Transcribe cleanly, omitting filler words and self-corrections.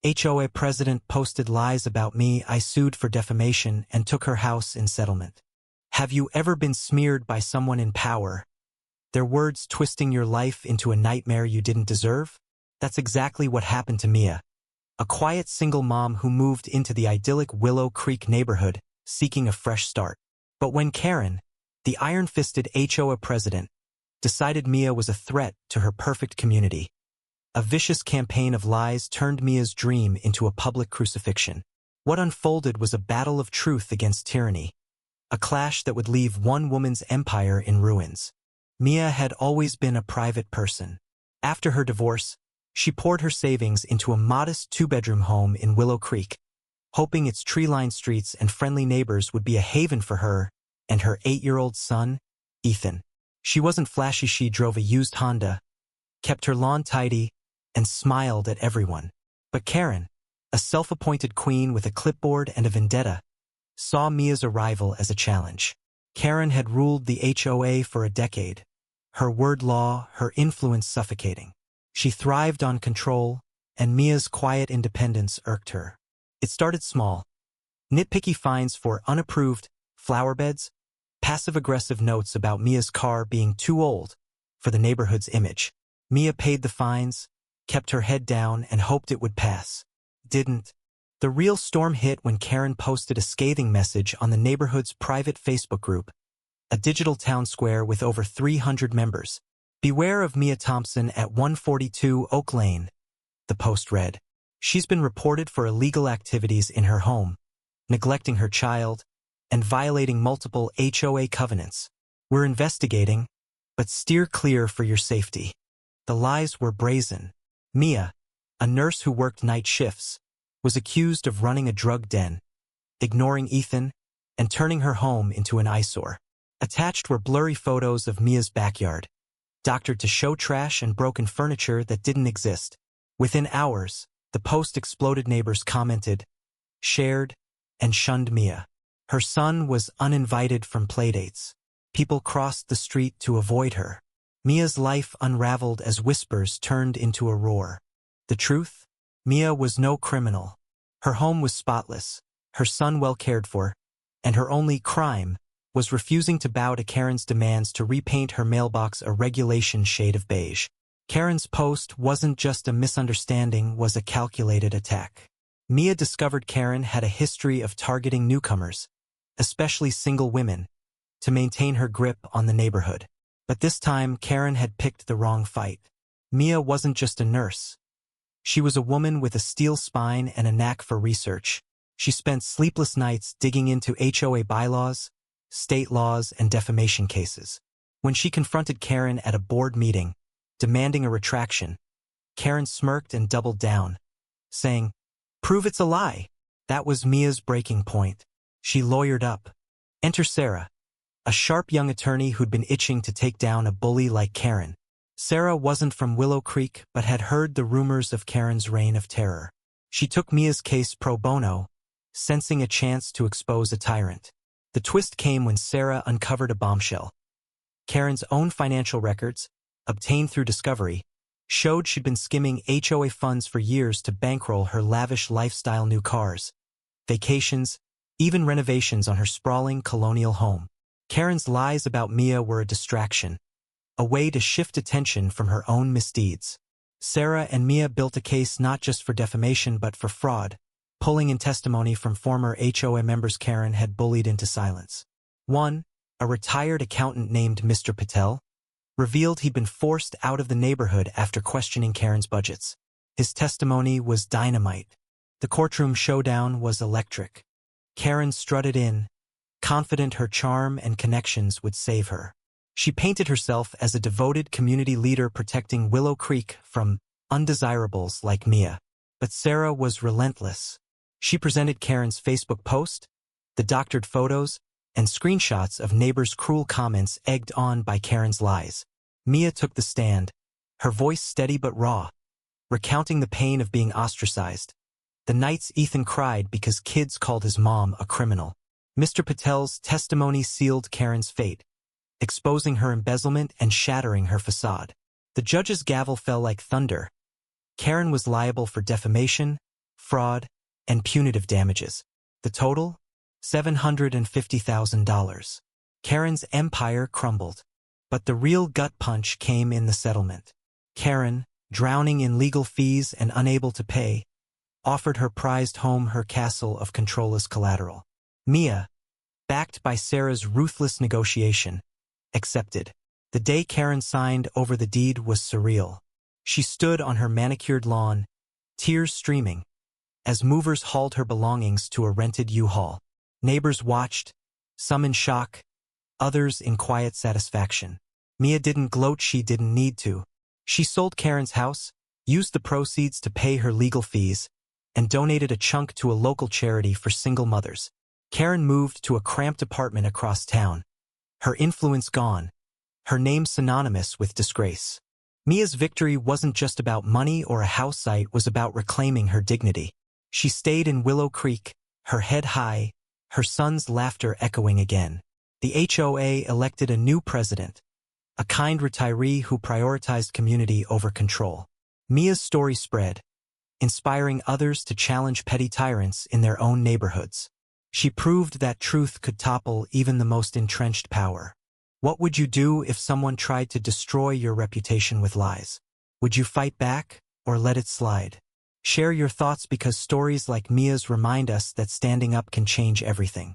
HOA president posted lies about me. I sued for defamation and took her house in settlement. Have you ever been smeared by someone in power? Their words twisting your life into a nightmare you didn't deserve? That's exactly what happened to Mia, a quiet single mom who moved into the idyllic Willow Creek neighborhood, seeking a fresh start. But when Karen, the iron-fisted HOA president, decided Mia was a threat to her perfect community, a vicious campaign of lies turned Mia's dream into a public crucifixion. What unfolded was a battle of truth against tyranny, a clash that would leave one woman's empire in ruins. Mia had always been a private person. After her divorce, she poured her savings into a modest two-bedroom home in Willow Creek, hoping its tree-lined streets and friendly neighbors would be a haven for her and her 8-year-old son, Ethan. She wasn't flashy. She drove a used Honda, kept her lawn tidy, and smiled at everyone. But Karen, a self-appointed queen with a clipboard and a vendetta, saw Mia's arrival as a challenge. Karen had ruled the HOA for a decade, her word law, her influence suffocating. She thrived on control, and Mia's quiet independence irked her. It started small. Nitpicky fines for unapproved flower beds, passive-aggressive notes about Mia's car being too old for the neighborhood's image. Mia paid the fines, kept her head down, and hoped it would pass. Didn't. The real storm hit when Karen posted a scathing message on the neighborhood's private Facebook group, a digital town square with over 300 members. Beware of Mia Thompson at 142 Oak Lane, the post read. She's been reported for illegal activities in her home, neglecting her child, and violating multiple HOA covenants. We're investigating, but steer clear for your safety. The lies were brazen. Mia, a nurse who worked night shifts, was accused of running a drug den, ignoring Ethan, and turning her home into an eyesore. Attached were blurry photos of Mia's backyard, doctored to show trash and broken furniture that didn't exist. Within hours, the post exploded. Neighbors commented, shared, and shunned Mia. Her son was uninvited from playdates. People crossed the street to avoid her. Mia's life unraveled as whispers turned into a roar. The truth? Mia was no criminal. Her home was spotless, her son well cared for, and her only crime was refusing to bow to Karen's demands to repaint her mailbox a regulation shade of beige. Karen's post wasn't just a misunderstanding, was a calculated attack. Mia discovered Karen had a history of targeting newcomers, especially single women, to maintain her grip on the neighborhood. But this time, Karen had picked the wrong fight. Mia wasn't just a nurse. She was a woman with a steel spine and a knack for research. She spent sleepless nights digging into HOA bylaws, state laws, and defamation cases. When she confronted Karen at a board meeting, demanding a retraction, Karen smirked and doubled down, saying, "Prove it's a lie." That was Mia's breaking point. She lawyered up. Enter Sarah, a sharp young attorney who'd been itching to take down a bully like Karen. Sarah wasn't from Willow Creek but had heard the rumors of Karen's reign of terror. She took Mia's case pro bono, sensing a chance to expose a tyrant. The twist came when Sarah uncovered a bombshell. Karen's own financial records, obtained through discovery, showed she'd been skimming HOA funds for years to bankroll her lavish lifestyle: new cars, vacations, even renovations on her sprawling colonial home. Karen's lies about Mia were a distraction, a way to shift attention from her own misdeeds. Sarah and Mia built a case not just for defamation but for fraud, pulling in testimony from former HOA members Karen had bullied into silence. One, a retired accountant named Mr. Patel, revealed he'd been forced out of the neighborhood after questioning Karen's budgets. His testimony was dynamite. The courtroom showdown was electric. Karen strutted in, confident her charm and connections would save her. She painted herself as a devoted community leader protecting Willow Creek from undesirables like Mia. But Sarah was relentless. She presented Karen's Facebook post, the doctored photos, and screenshots of neighbors' cruel comments egged on by Karen's lies. Mia took the stand, her voice steady but raw, recounting the pain of being ostracized. The nights Ethan cried because kids called his mom a criminal. Mr. Patel's testimony sealed Karen's fate, exposing her embezzlement and shattering her facade. The judge's gavel fell like thunder. Karen was liable for defamation, fraud, and punitive damages. The total? $750,000. Karen's empire crumbled. But the real gut punch came in the settlement. Karen, drowning in legal fees and unable to pay, offered her prized home, her castle of control, as collateral. Mia, backed by Sarah's ruthless negotiation, accepted. The day Karen signed over the deed was surreal. She stood on her manicured lawn, tears streaming, as movers hauled her belongings to a rented U-Haul. Neighbors watched, some in shock, others in quiet satisfaction. Mia didn't gloat, she didn't need to. She sold Karen's house, used the proceeds to pay her legal fees, and donated a chunk to a local charity for single mothers. Karen moved to a cramped apartment across town, her influence gone, her name synonymous with disgrace. Mia's victory wasn't just about money or a house site, it was about reclaiming her dignity. She stayed in Willow Creek, her head high, her son's laughter echoing again. The HOA elected a new president, a kind retiree who prioritized community over control. Mia's story spread, inspiring others to challenge petty tyrants in their own neighborhoods. She proved that truth could topple even the most entrenched power. What would you do if someone tried to destroy your reputation with lies? Would you fight back or let it slide? Share your thoughts, because stories like Mia's remind us that standing up can change everything.